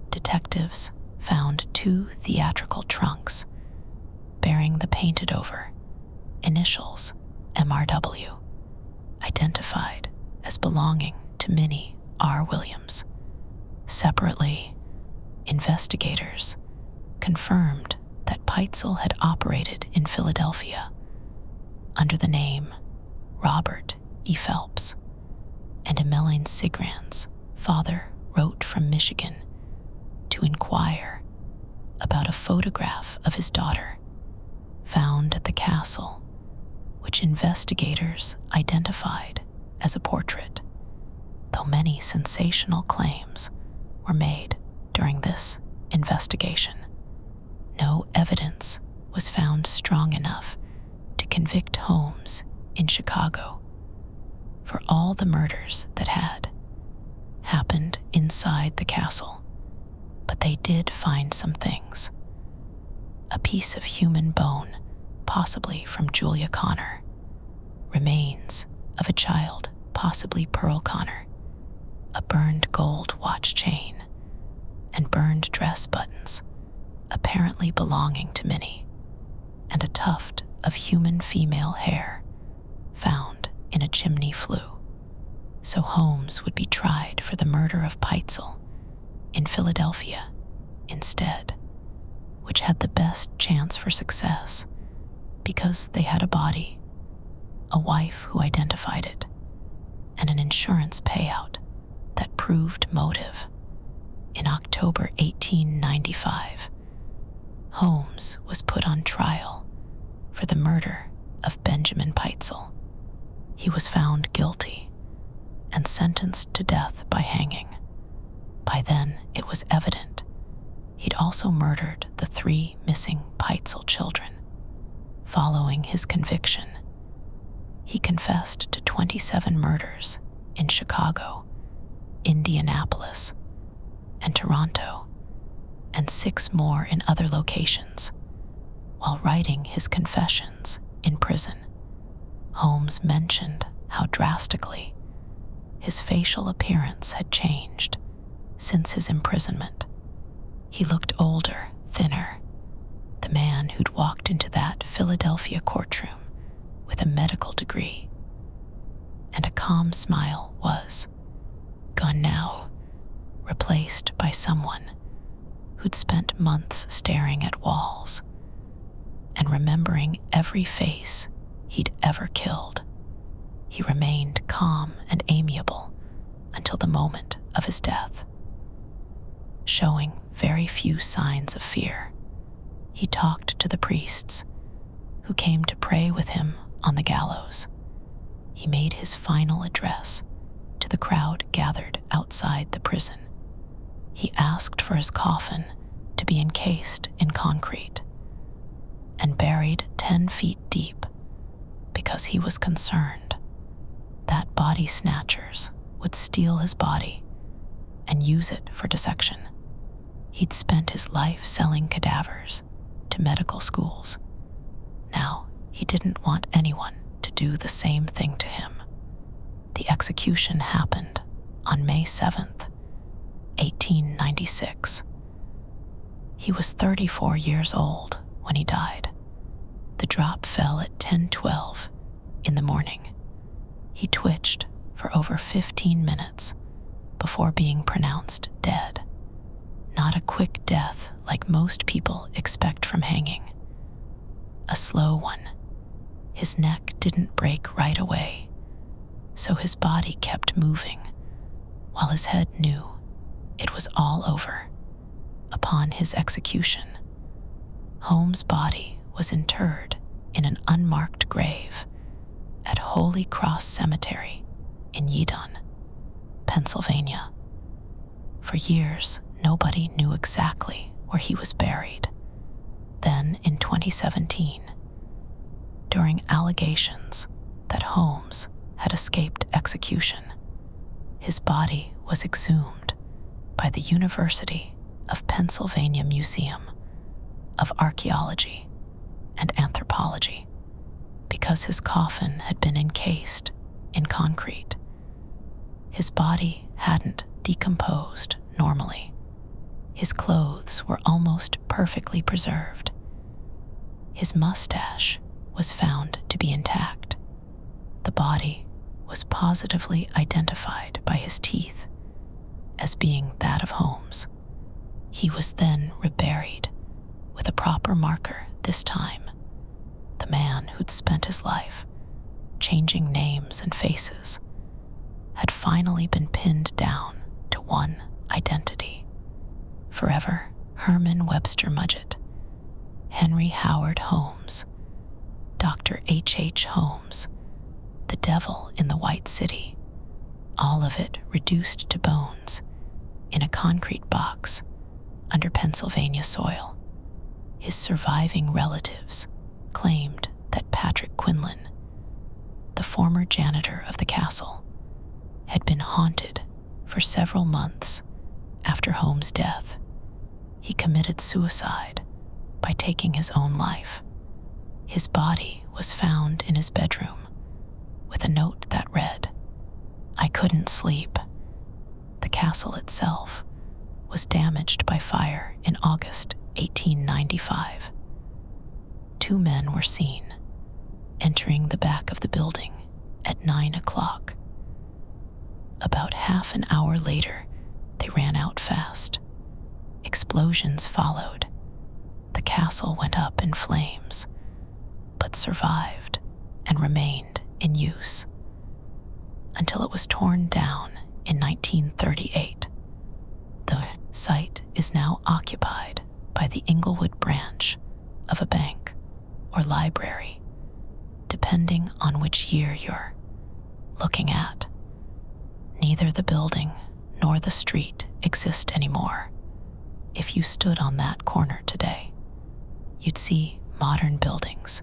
detectives found 2 theatrical trunks bearing the painted-over initials MRW, identified as belonging to Minnie R. Williams. Separately, investigators confirmed that Peitzel had operated in Philadelphia under the name Robert E. Phelps, and Emmeline Sigrand's father wrote from Michigan to inquire about a photograph of his daughter found at the castle, which investigators identified as a portrait, though many sensational claims were made during this investigation. No evidence was found strong enough to convict Holmes in Chicago for all the murders that had happened inside the castle, but they did find some things. A piece of human bone, possibly from Julia Connor, remains of a child, possibly Pearl Connor, a burned gold watch chain, and burned dress buttons, apparently belonging to Minnie, and a tuft of human female hair found in a chimney flue. So Holmes would be tried for the murder of Peitzel in Philadelphia instead, which had the best chance for success because they had a body, a wife who identified it, and an insurance payout that proved motive. In October 1895, Holmes was put on trial for the murder of Benjamin Pitezel. He was found guilty and sentenced to death by hanging. By then, it was evident he'd also murdered the 3 missing Pitezel children. Following his conviction, he confessed to 27 murders in Chicago, Indianapolis, and Toronto, and 6 more in other locations. While writing his confessions in prison, Holmes mentioned how drastically his facial appearance had changed since his imprisonment. He looked older, thinner, the man who'd walked into that Philadelphia courtroom with a medical degree, and a calm smile was gone now, replaced by someone who'd spent months staring at walls and remembering every face he'd ever killed. He remained calm and amiable until the moment of his death. Showing very few signs of fear, he talked to the priests who came to pray with him on the gallows. He made his final address to the crowd gathered outside the prison. He asked for his coffin to be encased in concrete and buried 10 feet deep because he was concerned that body snatchers would steal his body and use it for dissection. He'd spent his life selling cadavers to medical schools. Now, he didn't want anyone to do the same thing to him. The execution happened on May 7th, 1896. He was 34 years old when he died. The drop fell at 10:12 in the morning. He twitched for over 15 minutes before being pronounced dead. Not a quick death like most people expect from hanging. A slow one. His neck didn't break right away, so his body kept moving, while his head knew it was all over. Upon his execution, Holmes' body was interred in an unmarked grave at Holy Cross Cemetery in Yeadon, Pennsylvania. For years, nobody knew exactly where he was buried. Then, in 2017, during allegations that Holmes had escaped execution, his body was exhumed by the University of Pennsylvania Museum of Archaeology and Anthropology. Because his coffin had been encased in concrete, his body hadn't decomposed normally. His clothes were almost perfectly preserved. His mustache was found to be intact. The body was positively identified by his teeth as being that of Holmes. He was then reburied with a proper marker this time. The man who'd spent his life changing names and faces had finally been pinned down to one identity. Forever, Herman Webster Mudgett, Henry Howard Holmes, Dr. H. Holmes, the devil in the White City, all of it reduced to bones in a concrete box under Pennsylvania soil. His surviving relatives claimed that Patrick Quinlan, the former janitor of the castle, had been haunted for several months after Holmes' death. He committed suicide by taking his own life. His body was found in his bedroom with a note that read, "I couldn't sleep." The castle itself was damaged by fire in August 1895. 2 men were seen entering the back of the building at 9 o'clock. About half an hour later, they ran out fast. Explosions followed. The castle went up in flames, but survived and remained in use until it was torn down in 1938. The site is now occupied by the Inglewood branch of a bank or library, depending on which year you're looking at. Neither the building nor the street exist anymore. If you stood on that corner today, you'd see modern buildings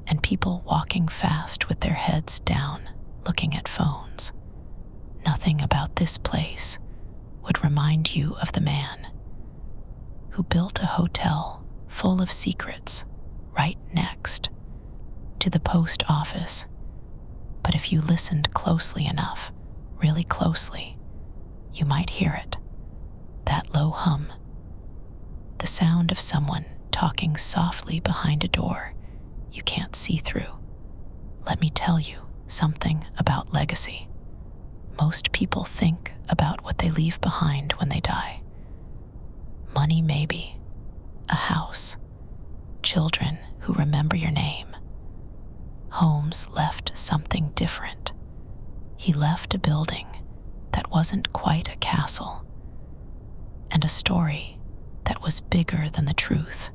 and people walking fast with their heads down, looking at phones. Nothing about this place would remind you of the man who built a hotel full of secrets right next to the post office. But if you listened closely enough, really closely, you might hear it. That low hum, the sound of someone talking softly behind a door you can't see through. Let me tell you something about legacy. Most people think about what they leave behind when they die. Money, maybe. A house. Children who remember your name. Holmes left something different. He left a building that wasn't quite a castle, and a story that was bigger than the truth.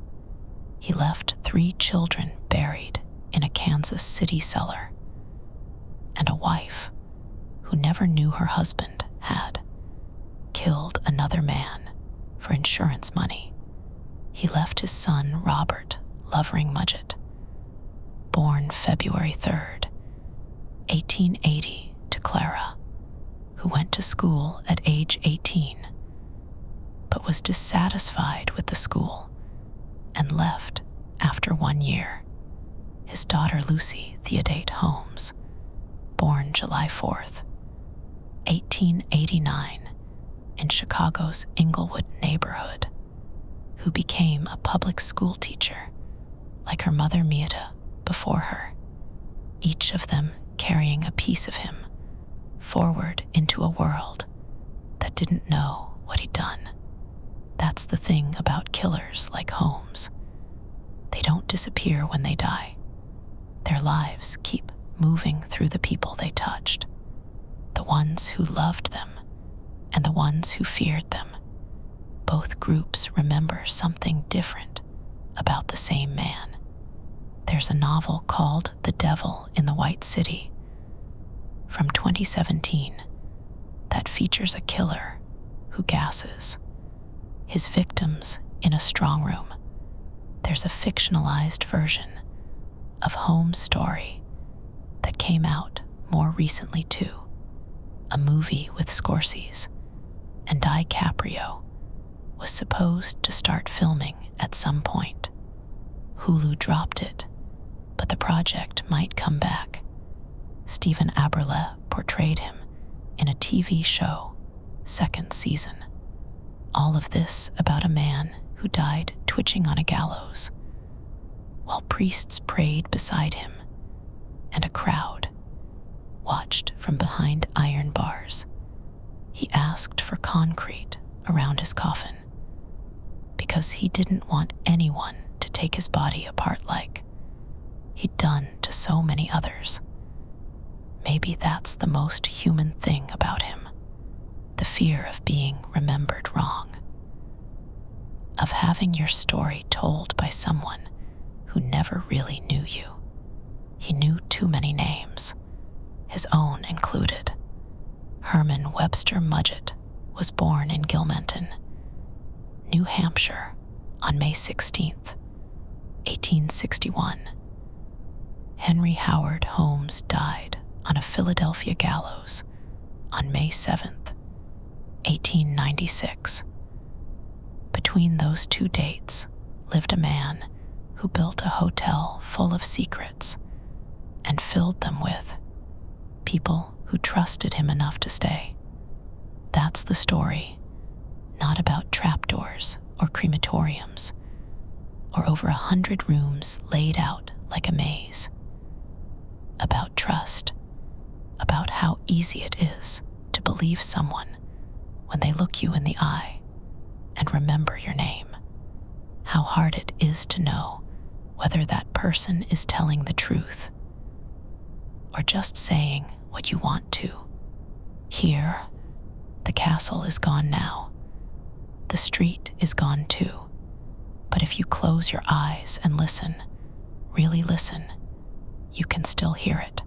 He left 3 children buried in a Kansas City cellar, and a wife who never knew her husband had killed another man for insurance money. He left his son, Robert Lovering Mudgett, born February 3rd, 1880, to Clara, who went to school at age 18, but was dissatisfied with the school and left after 1 year. His daughter, Lucy Theodate Holmes, born July 4th, 1889, in Chicago's Inglewood neighborhood, who became a public school teacher like her mother Meada before her, each of them carrying a piece of him forward into a world that didn't know what he'd done. That's the thing about killers like Holmes. They don't disappear when they die. Their lives keep moving through the people they touched, the ones who loved them and the ones who feared them. Both groups remember something different about the same man. There's a novel called The Devil in the White City from 2017 that features a killer who gasses his victims in a strong room. There's a fictionalized version of Holmes' story that came out more recently too, a movie with Scorsese and DiCaprio was supposed to start filming at some point. Hulu dropped it, but the project might come back. Stephen Aberle portrayed him in a TV show, 2nd season. All of this about a man who died twitching on a gallows, while priests prayed beside him and a crowd watched from behind iron bars. He asked for concrete around his coffin because he didn't want anyone to take his body apart like he'd done to so many others. Maybe that's the most human thing about him, the fear of being remembered wrong, of having your story told by someone who never really knew you. He knew too many names, his own included. Herman Webster Mudgett was born in Gilmanton, New Hampshire, on May 16th, 1861. Henry Howard Holmes died on a Philadelphia gallows on May 7th, 1896. Between those 2 dates lived a man who built a hotel full of secrets and filled them with people who trusted him enough to stay. That's the story, not about trapdoors or crematoriums, or over 100 rooms laid out like a maze. About trust, about how easy it is to believe someone when they look you in the eye and remember your name. How hard it is to know whether that person is telling the truth. or just saying what you want to. Here, the castle is gone now. The street is gone too. But if you close your eyes and listen, really listen, you can still hear it.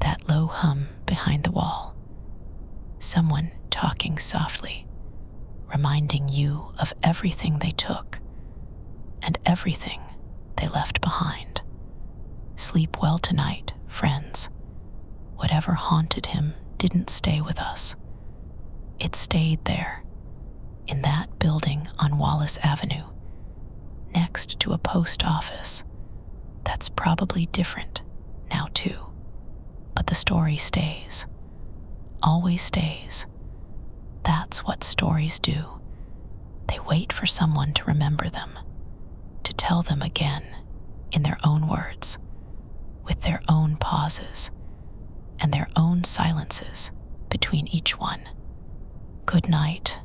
That low hum behind the wall. Someone talking softly, reminding you of everything they took and everything they left behind. Sleep well tonight, friends. Whatever haunted him didn't stay with us. It stayed there, in that building on Wallace Avenue, next to a post office that's probably different now too. But the story stays, always stays. That's what stories do. They wait for someone to remember them, to tell them again in their own words, with their own pauses and their own silences between each one. Good night,